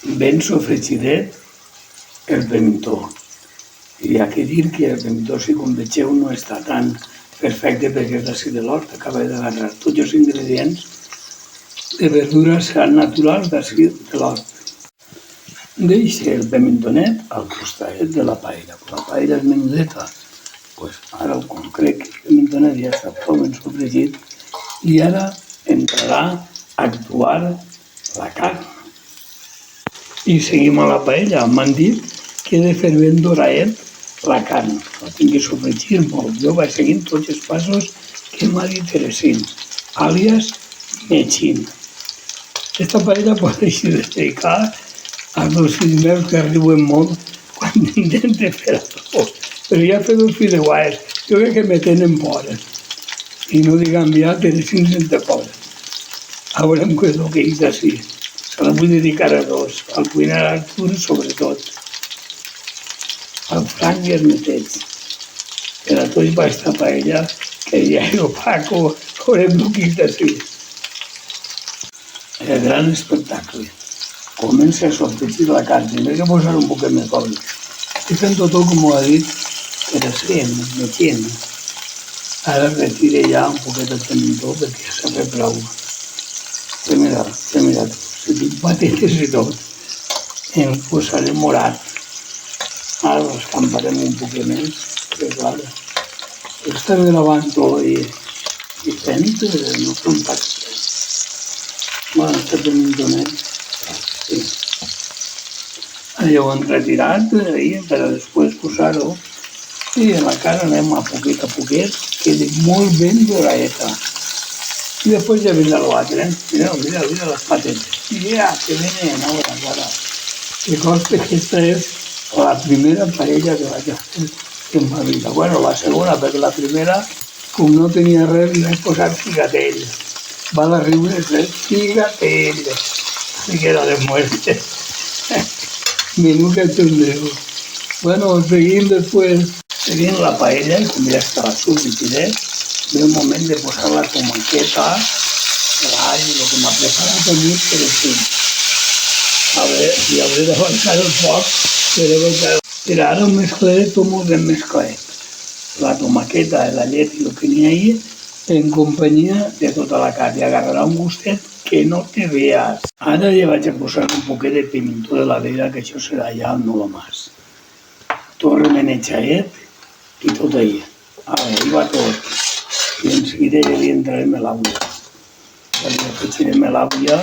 ben sofregidet el pimentó. Hi ha que dir que el pimentó, si com vegeu, no està tan perfecte perquè és d'ací de l'hort. Acaba d'agarrar tots els ingredients de verdures naturals d'ací de l'hort. Deixa el pimentonet al costat de la paella. La paella és menudeta. Pues ara, com crec que el pimentonet ja està prou ben sofregit, i ara entrarà a actuar la carn. I seguim a la paella. M'han dit que he de fer ben doraet la carn. La tinc que sofregir molt. Jo vaig seguint tots els passos que m'ha dit Teresín, àlies Mechín. Esta paella pot dedicar als dos fills meus que riuen molt quan intente fer arròs. Però ja he fet els fideuaes. Jo crec que me tenen por. I no digan ja Teresín sense por. A veurem què és el que és d'ací. Se la vull dedicar a dos, al cuiner Artur sobretot, al Frank i al Metets. Per a tots va estar paella, que ja és opaco, veurem el que és d'ací. El gran espectacle. Comença a sofregir la carn, tindré que posar un poquet més d'oli. Estic fent tot com ho ha dit Teresín, Mechín. Ara retire ja un poquet el pimentó perquè ja s'ha fet prou. Mira tu. Si tinc patates i tot, em posaré morat. Ara l'escamparem un poquet més, que clar, estem gravant tot i fent, no fem pas res. Bueno, està pimentonet, sí. Ja ho hem retirat per a després posar-ho i a la cara anem a poquet, quedi molt ben doraeta. I després ja vindrà l'altre. Mira les patates. Mira, que venen ara. I consta que aquesta és la primera paella que vaig a fer en ma vida. Bueno, la segona, perquè la primera, com no tenia res, li vaig posar figatell. Va de riure, figatell. Així que era de muerte. Menú que tindreu. Bueno, seguim després. Seguim la paella, i com ja està sofregidet, ve el moment de posar la tomaqueta, l'all, el que m'ha preparat el mig per aquí. A veure, i hauré de baixar el foc, però ara ho mesclaré tot molt ben mesclat. La tomaqueta, la llet i el que n'hi ha ahí, en companyia de tota la carn, i agarrarà un gustet que no te veas. Ara ja vaig a posar un poquet de pimentó de la vera, que això serà ja no lo más. Tot remenejat i tot ahí. Ara, ahí va tot. I en seguida ja li entrarem l'aigua. Li afegirem l'aigua,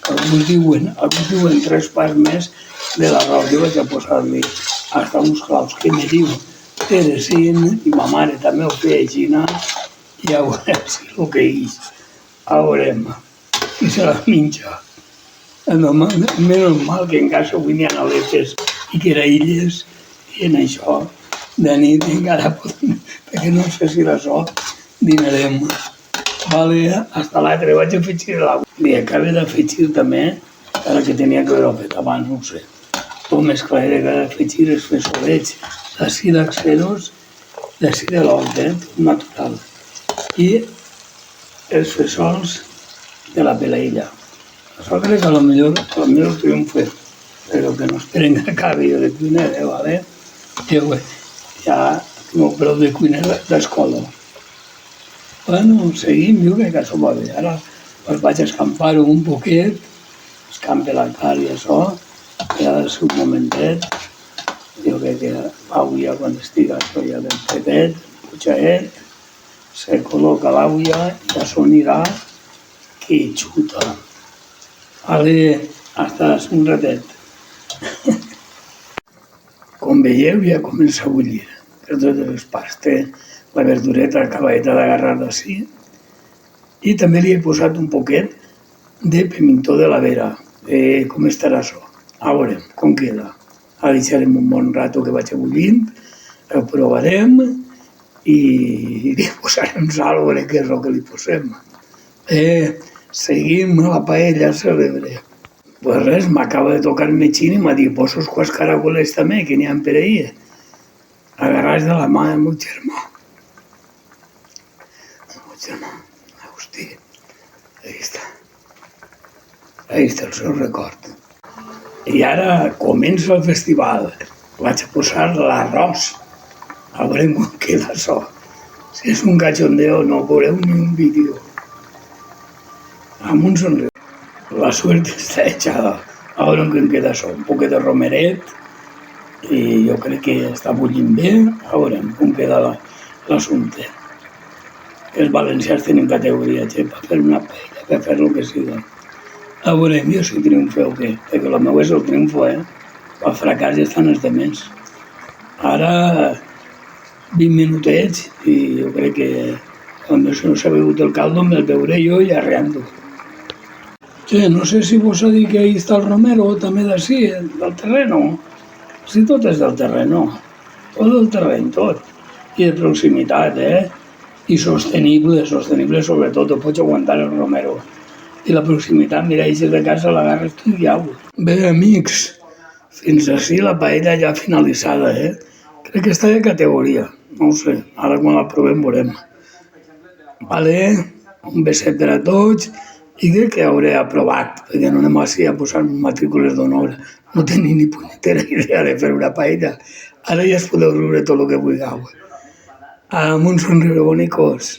que alguns diuen 3 parts més de l'arròs. Jo vaig a posar-li hasta uns claus que me diu Teresín, i ma mare també ho feia així, i a veure si el que és. A veurem, i se la menja. Menys mal que en casa avui n'hi ha aletes i queraïlles, i en això de nit encara podem, perquè no sé si la so, dinarem. Vale, hasta l'altre, vaig a afegir l'aigua. Li acabo d'afegir també, ara que tenia que haver-ho fet abans, no ho sé. Tot mesclaré, que he d'afegir els fesolets d'ací d'axeros, d'ací de l'hort, tot natural. I els fesols de la pelaïlla. Això crec que potser triomfa, però que no esperen que acabi jo de cuiner, vale? Ja tinc prou de cuiner d'escola. Bueno, seguim, jo crec que això va bé. Ara vaig a escampar-ho un poquet, escampe la carn i això, i ha de ser un momentet. Jo crec que l'aulla, quan estigui això ja ben fetet, pujadet, se col·loca l'aulla i això anirà que xuta. Vale, hasta un ratet. Com veieu, ja comença a bullir per totes les parts. Té la verdureta acabadeta d'agarrar d'ací. I també li he posat un poquet de pimentó de la vera. Com estarà això? A veurem com queda. Ara deixarem un bon rato que vaig bullint, el provarem i li posarem sal, a veure què és el que li posem. Seguim a la paella cèlebre. Pues res, m'acaba de tocar Mechín i m'ha dit, posos 4 caracoles també, que n'hi ha per ahí. Agarrats de la mà del meu germà. El meu germà, Agustí, ahí està el seu record. I ara comença el festival. Vaig a posar l'arròs. A veure com queda això. Si és un cachondeo, no veureu ni un vídeo. Amb un somriure. La suerte està echada. A veure com queda això. Un poquet de romeret. I jo crec que està bullint bé. A veure com queda l'assumpte. Els valencians tenen categoria, per fer una paella, per fer el que sigui. A veure, jo si triomfo o què, perquè el meu és el triomfo, El fracàs ja estan els demés. Ara, 20 minutets, i jo crec que quan no s'ha begut el caldo me'l beuré jo i arreando. Che, no sé si vos ha dit que ahí està el Romero, també d'ací, del terreno. Si tot és del terreno, tot del terreny, tot. I de proximitat, I sostenible sobretot, ho pots aguantar el Romero. I la proximitat, mira, eixes de casa, l'agarres tu i au. Bé, amics, fins ací la paella ja finalitzada, Crec que està de categoria, no ho sé, ara quan la provem veurem. Vale, un beset per a tots, i crec que hauré aprovat, perquè no anem així a posar matrícules d'honor. No tenia ni punyetera idea de fer una paella. Ara ja es podeu riure tot el que vulgueu. Amb un somriure, bonicos.